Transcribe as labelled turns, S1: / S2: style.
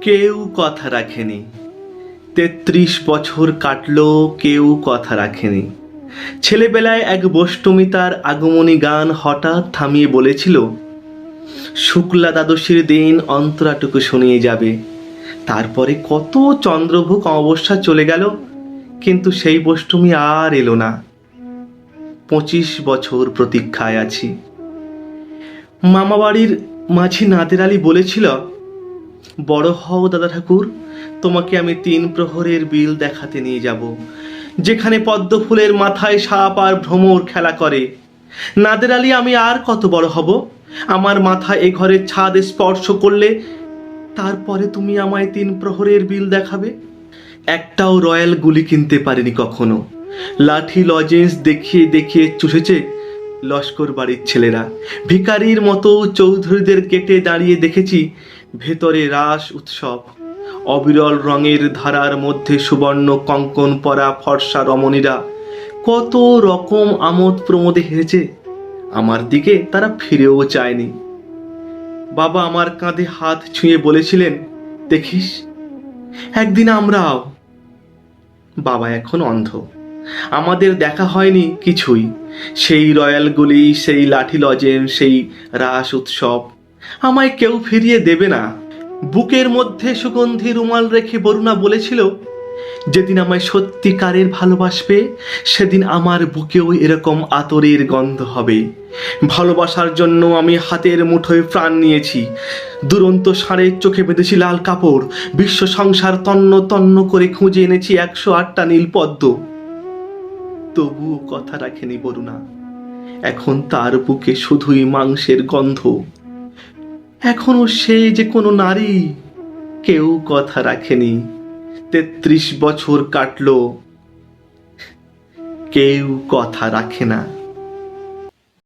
S1: কেউ কথা রাখেনি। ৩৩ বছর কাটলো, কেউ কথা রাখেনি। ছেলেবেলায় এক বষ্টমী তার আগমনী গান হঠাৎ থামিয়ে বলেছিল, শুক্লা দ্বাদশীর দিন অন্তরাটুকু শুনিয়ে যাবে। তারপরে কত চন্দ্রভোগ অমাবস্যা চলে গেল, কিন্তু সেই বষ্টমী আর এলো না। ২৫ বছর প্রতীক্ষায় আছি। মামাবাড়ির মাঝি নাদের আলী বলেছিল, বড় হও দাদা ঠাকুর, তোমাকে আমি ৩ প্রহরের বিল দেখাতে নিয়ে যাব, যেখানে পদ্ম ফুলের মাথায় সাপ আর ভ্রমর খেলা করে। নাদের আলী, আমি আর কত বড় হব? আমার মাথা এ ঘরের ছাদ স্পর্শ করলে তারপরে তুমি আমায় ৩ প্রহরের বিল দেখাবে? একটাও রয়্যাল গুলি কিনতে পারিনি কখনো। লাঠি লজেন্স দেখিয়ে দেখিয়ে চুষেছে লস্কর বাড়ির ছেলেরা। ভিখারির মতো চৌধুরীদের গেটে দাঁড়িয়ে দেখেছি ভেতরে রাস উৎসব। অবিরল রঙের ধারার মধ্যে সুবর্ণ কঙ্কন পরা ফর্সা রমণীরা কত রকম আমোদ প্রমোদে হেরেছে। আমার দিকে তারা ফিরেও চায়নি। বাবা আমার কাঁধে হাত ছুঁয়ে বলেছিলেন, দেখিস একদিন আমরাও। বাবা এখন অন্ধ, আমাদের দেখা হয়নি কিছুই। সেই রয়্যালগুলি, সেই লাঠি লজেন, সেই রাস উৎসব আমায় কেউ ফিরিয়ে দেবে না। বুকের মধ্যে সুগন্ধি রুমাল রেখে বরুণা বলেছিল, যেদিন আমায় সত্যিকারের ভালোবাসবে সেদিন আমার বুকেও এরকম আতরের গন্ধ হবে। ভালোবাসার জন্য আমি হাতের মুঠোয় প্রাণ নিয়েছি। দুরন্ত ষাঁড়ের চোখে বেঁধেছি লাল কাপড়। বিশ্ব সংসার তন্ন তন্ন করে খুঁজে এনেছি ১০৮টা নীলপদ্ম। তবুও কথা রাখেনি বরুণা। এখন তার বুকে শুধুই মাংসের গন্ধ। এখনো সে যে কোনো নারী, কেউ কথা রাখেনি। ৩৩ বছর কাটলো, কেউ কথা রাখে না।